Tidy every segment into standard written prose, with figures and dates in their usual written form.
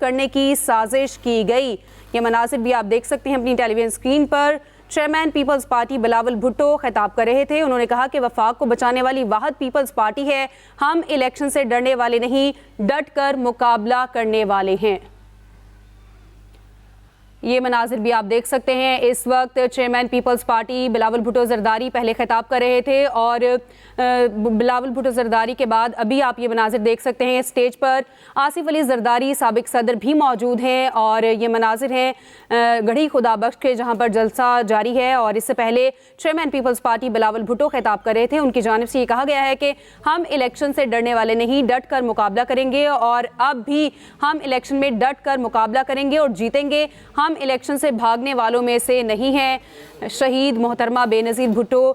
کرنے کی سازش کی گئی۔ یہ مناظر بھی آپ دیکھ سکتے ہیں اپنی ٹیلی ویژن اسکرین پر۔ چیئرمین پیپلز پارٹی بلاول بھٹو خطاب کر رہے تھے۔ انہوں نے کہا کہ وفاق کو بچانے والی واحد پیپلز پارٹی ہے، ہم الیکشن سے ڈرنے والے نہیں، ڈٹ کر مقابلہ کرنے والے ہیں۔ یہ مناظر بھی آپ دیکھ سکتے ہیں۔ اس وقت چیئرمین پیپلز پارٹی بلاول بھٹو زرداری پہلے خطاب کر رہے تھے اور بلاول بھٹو زرداری کے بعد ابھی آپ یہ مناظر دیکھ سکتے ہیں۔ اسٹیج پر آصف علی زرداری سابق صدر بھی موجود ہیں اور یہ مناظر ہیں گڑھی خدا بخش کے، جہاں پر جلسہ جاری ہے۔ اور اس سے پہلے چیئرمین پیپلز پارٹی بلاول بھٹو خطاب کر رہے تھے۔ ان کی جانب سے یہ کہا گیا ہے کہ ہم الیکشن سے ڈرنے والے نہیں، ڈٹ کر مقابلہ کریں گے اور اب بھی ہم الیکشن میں ڈٹ کر مقابلہ کریں گے اور جیتیں گے۔ ہم الیکشن سے بھاگنے والوں میں سے نہیں ہیں۔ شہید محترمہ بے نظیر بھٹو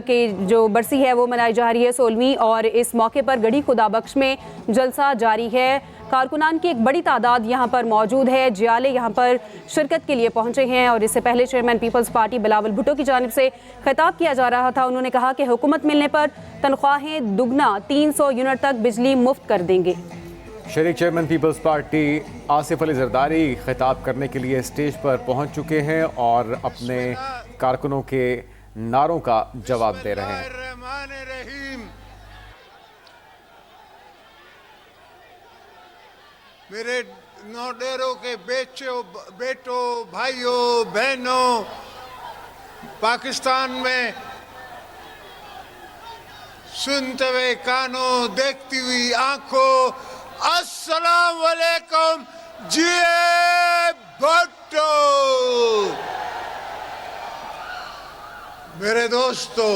کی جو برسی ہے وہ منائی جا رہی ہے 16ویں، اور اس موقع پر گڑھی خدا بخش میں جلسہ جاری ہے۔ کارکنان کی ایک بڑی تعداد یہاں پر موجود ہے۔ جیالے یہاں پر شرکت کے لیے پہنچے ہیں اور اس سے پہلے چیئرمین پیپلز پارٹی بلاول بھٹو کی جانب سے خطاب کیا جا رہا تھا۔ انہوں نے کہا کہ حکومت ملنے پر تنخواہیں دگنا 300 یونٹ تک بجلی مفت کر دیں گے۔ شریک چیئرمین پیپلز پارٹی آصف علی زرداری خطاب کرنے کے لیے اسٹیج پر پہنچ چکے ہیں اور اپنے کارکنوں کے نعروں کا جواب دے رہے ہیں۔ میرے نوڈیروں کے بیٹوں، بھائیوں، بہنوں، پاکستان میں سنتے ہوئے کانوں، دیکھتی ہوئی آنکھوں، السلام علیکم جی بھٹو۔ میرے دوستو،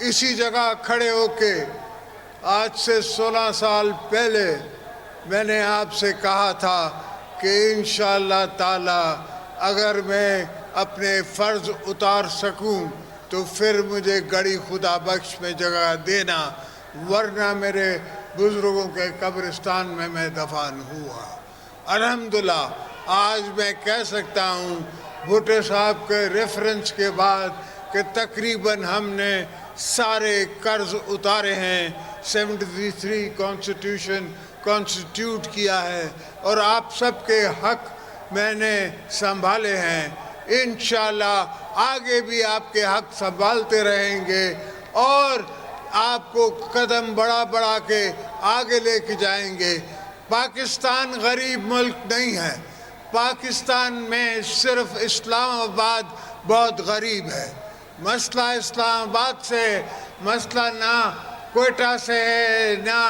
اسی جگہ کھڑے ہو کے آج سے 16 سال پہلے میں نے آپ سے کہا تھا کہ انشاءاللہ تعالی اگر میں اپنے فرض اتار سکوں تو پھر مجھے گڑھی خدا بخش میں جگہ دینا، ورنہ میرے بزرگوں کے قبرستان میں میں دفن ہوا۔ الحمدللہ آج میں کہہ سکتا ہوں بھٹو صاحب کے ریفرنس کے بعد کہ تقریباً ہم نے سارے قرض اتارے ہیں، 73 کانسٹیٹیوٹ کیا ہے اور آپ سب کے حق میں نے سنبھالے ہیں۔ انشاءاللہ آگے بھی آپ کے حق سنبھالتے رہیں گے اور آپ کو قدم بڑھا کے آگے لے کے جائیں گے۔ پاکستان غریب ملک نہیں ہے، پاکستان میں صرف اسلام آباد بہت غریب ہے۔ مسئلہ اسلام آباد سے، مسئلہ نہ کوئٹہ سے ہے، نہ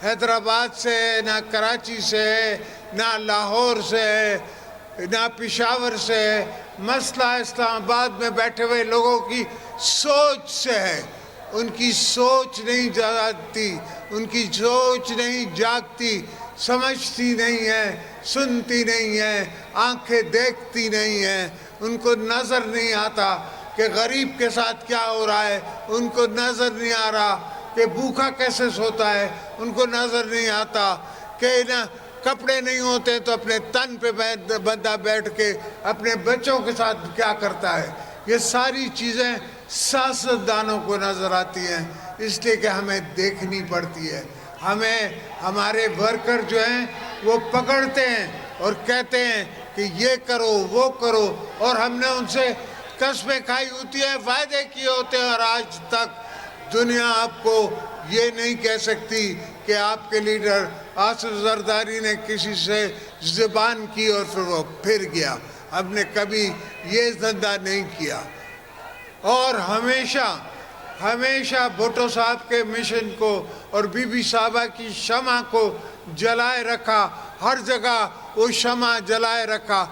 حیدرآباد سے ہے، نہ کراچی سے ہے، نہ لاہور سے ہے، نہ پشاور سے ہے۔ مسئلہ اسلام آباد میں بیٹھے ہوئے لوگوں کی سوچ سے ہے۔ ان کی سوچ نہیں جاگتی، ان کی سوچ نہیں جاگتی، سمجھتی نہیں ہے، سنتی نہیں ہے، آنکھیں دیکھتی نہیں ہیں، ان کو نظر نہیں آتا کہ غریب کے ساتھ کیا ہو رہا ہے، ان کو نظر نہیں آ رہا کہ بھوکا کیسے سوتا ہے، ان کو نظر نہیں آتا کہ کپڑے نہیں ہوتے تو اپنے تن پہ بندہ بیٹھ کے اپنے بچوں کے ساتھ کیا کرتا ہے۔ یہ ساری چیزیں سیاستدانوں کو نظر آتی ہیں، اس لیے کہ ہمیں دیکھنی پڑتی ہے۔ ہمیں ہمارے ورکر جو ہیں وہ پکڑتے ہیں اور کہتے ہیں کہ یہ کرو وہ کرو، اور ہم نے ان سے قسمیں کھائی ہوتی ہیں، وعدے کیے ہوتے ہیں، اور آج تک دنیا آپ کو یہ نہیں کہہ سکتی کہ آپ کے لیڈر آصف زرداری نے کسی سے زبان کی اور پھر وہ پھر گیا۔ ہم نے کبھی یہ دھندا نہیں کیا اور ہمیشہ بھٹو صاحب کے مشن کو اور بی بی صاحبہ کی شمع کو جلائے رکھا، ہر جگہ وہ شمع جلائے رکھا۔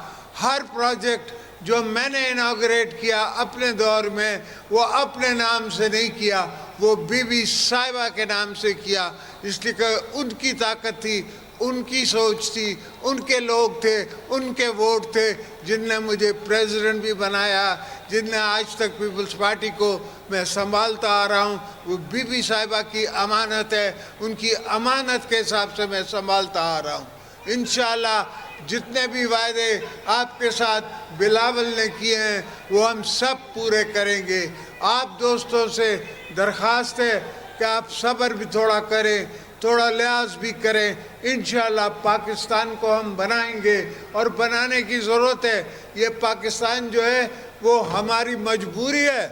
ہر پروجیکٹ جو میں نے اناگریٹ کیا اپنے دور میں، وہ اپنے نام سے نہیں کیا، وہ بی بی صاحبہ کے نام سے کیا، اس لیے کہ ان کی طاقت تھی، ان کی سوچ تھی، ان کے لوگ تھے، ان کے ووٹ تھے جن نے مجھے پریزیڈنٹ بھی بنایا، جن نے آج تک پیپلز پارٹی کو میں سنبھالتا آ رہا ہوں۔ وہ بی بی صاحبہ کی امانت ہے، ان کی امانت کے حساب سے میں سنبھالتا آ رہا ہوں۔ انشاءاللہ جتنے بھی وعدے آپ کے ساتھ بلاول نے کیے ہیں وہ ہم سب پورے کریں گے۔ آپ دوستوں سے درخواست ہے کہ آپ صبر بھی تھوڑا کریں، تھوڑا لحاظ بھی کریں. انشاءاللہ پاکستان کو ہم بنائیں گے اور بنانے کی ضرورت ہے. یہ پاکستان جو ہے وہ ہماری مجبوری ہے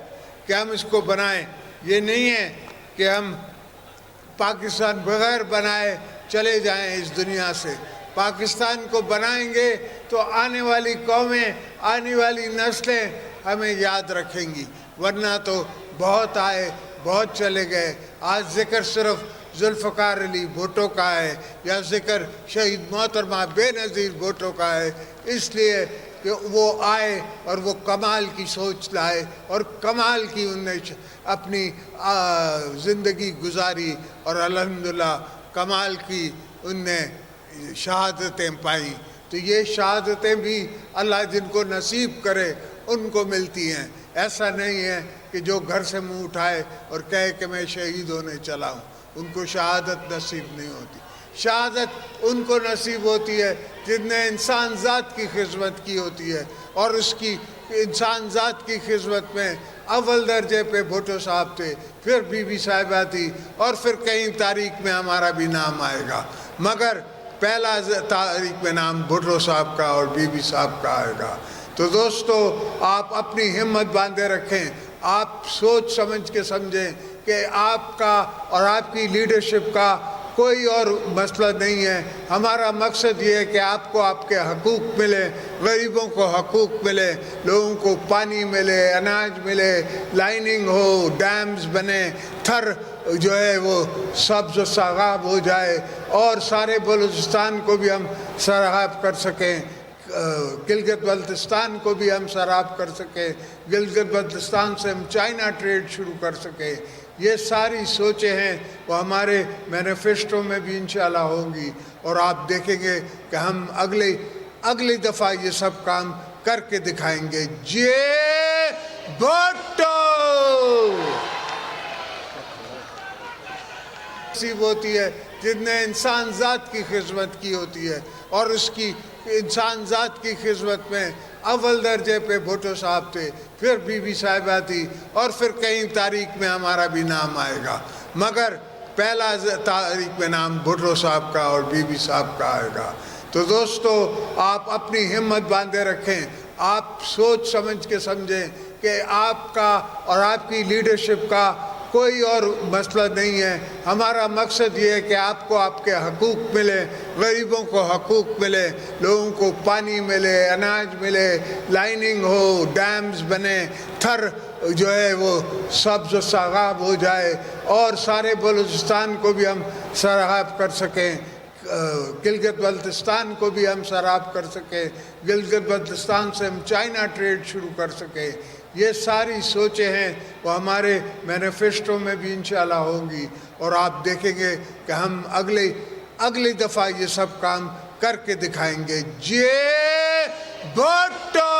کہ ہم اس کو بنائیں. یہ نہیں ہے کہ ہم پاکستان بغیر بنائے چلے جائیں اس دنیا سے. پاکستان کو بنائیں گے تو آنے والی قومیں, آنے والی نسلیں ہمیں یاد رکھیں گی, ورنہ تو بہت آئے بہت چلے گئے. آج ذکر صرف ذوالفقار علی بھٹو کا ہے یا ذکر شہید محترمہ بے نظیر بھٹو کا ہے, اس لیے کہ وہ آئے اور وہ کمال کی سوچ لائے اور کمال کی انہوں نے اپنی زندگی گزاری اور الحمدللہ کمال کی ان نے شہادتیں پائیں. تو یہ شہادتیں بھی اللہ جن کو نصیب کرے ان کو ملتی ہیں. ایسا نہیں ہے کہ جو گھر سے منہ اٹھائے اور کہے کہ میں شہید ہونے چلا ہوں, ان کو شہادت نصیب نہیں ہوتی. شہادت ان کو نصیب ہوتی ہے جن نے انسان ذات کی خدمت کی ہوتی ہے, اور اس کی انسان ذات کی خدمت میں اول درجے پہ بھٹو صاحب تھے, پھر بی بی صاحبہ تھی, اور پھر کہیں تاریخ میں ہمارا بھی نام آئے گا, مگر پہلا تاریخ میں نام بھٹو صاحب کا اور بی بی صاحب کا آئے گا. تو دوستو آپ اپنی ہمت باندھے رکھیں, آپ سوچ سمجھ کے سمجھیں کہ آپ کا اور آپ کی لیڈرشپ کا کوئی اور مسئلہ نہیں ہے. ہمارا مقصد یہ ہے کہ آپ کو آپ کے حقوق ملے, غریبوں کو حقوق ملے, لوگوں کو پانی ملے, اناج ملے, لائننگ ہو, ڈیمز بنے, تھر جو ہے وہ سبز و ساغاب ہو جائے, اور سارے بلوچستان کو بھی ہم سراب کر سکیں, گلگت بلتستان کو بھی ہم سراب کر سکیں, گلگت بلتستان سے ہم چائنا ٹریڈ شروع کر سکیں. یہ ساری سوچیں ہیں وہ ہمارے مینیفیسٹو میں بھی انشاءاللہ ہوں گی, اور آپ دیکھیں گے کہ ہم اگلی دفعہ یہ سب کام کر کے دکھائیں گے. جے بھٹو نصیب ہوتی ہے جن نے انسان ذات کی خدمت کی ہوتی ہے, اور اس کی انسان ذات کی خدمت میں اول درجے پہ بھٹو صاحب تھے, پھر بی بی صاحبہ تھی, اور پھر کہیں تاریخ میں ہمارا بھی نام آئے گا, مگر پہلا تاریخ میں نام بھٹو صاحب کا اور بی بی صاحب کا آئے گا. تو دوستو آپ اپنی ہمت باندھے رکھیں, آپ سوچ سمجھ کے سمجھیں کہ آپ کا اور آپ کی لیڈرشپ کا کوئی اور مسئلہ نہیں ہے. ہمارا مقصد یہ ہے کہ آپ کو آپ کے حقوق ملے, غریبوں کو حقوق ملے, لوگوں کو پانی ملے, اناج ملے, لائننگ ہو, ڈیمز بنے, تھر جو ہے وہ سبز و ساغاب ہو جائے, اور سارے بلوچستان کو بھی ہم سراب کر سکیں, گلگت بلتستان کو بھی ہم سراب کر سکیں, گلگت بلتستان سے ہم چائنا ٹریڈ شروع کر سکیں. یہ ساری سوچیں ہیں وہ ہمارے مینیفیسٹو میں بھی انشاءاللہ ہوں گی, اور آپ دیکھیں گے کہ ہم اگلی دفعہ یہ سب کام کر کے دکھائیں گے. جے بھٹو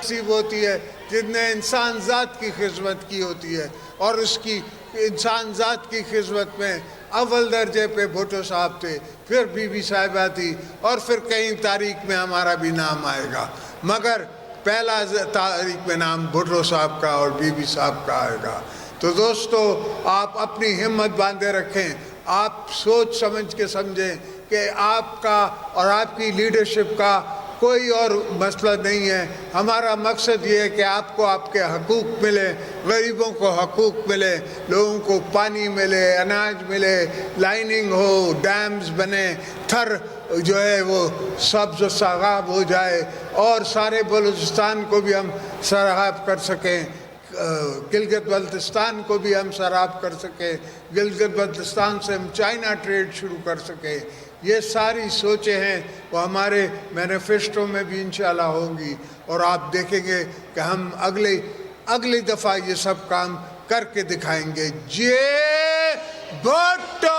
نصیب ہوتی ہے جن نے انسان ذات کی خدمت کی ہوتی ہے, اور اس کی انسان ذات کی خدمت میں اول درجے پہ بھٹو صاحب تھے, پھر بی بی صاحبہ تھی, اور پھر کہیں تاریخ میں ہمارا بھی نام آئے گا, مگر پہلا تاریخ میں نام بھٹو صاحب کا اور بی بی صاحب کا آئے گا. تو دوستو آپ اپنی ہمت باندھے رکھیں, آپ سوچ سمجھ کے سمجھیں کہ آپ کا اور آپ کی لیڈرشپ کا کوئی اور مسئلہ نہیں ہے. ہمارا مقصد یہ ہے کہ آپ کو آپ کے حقوق ملے, غریبوں کو حقوق ملے, لوگوں کو پانی ملے, اناج ملے, لائننگ ہو, ڈیمز بنے, تھر جو ہے وہ سبز و ساغاب ہو جائے, اور سارے بلوچستان کو بھی ہم سراب کر سکیں, گلگت بلتستان کو بھی ہم سراب کر سکیں, گلگت بلتستان سے ہم چائنا ٹریڈ شروع کر سکیں. یہ ساری سوچیں ہیں وہ ہمارے مینیفیسٹو میں بھی انشاءاللہ ہوں گی, اور آپ دیکھیں گے کہ ہم اگلی دفعہ یہ سب کام کر کے دکھائیں گے. جے بھٹو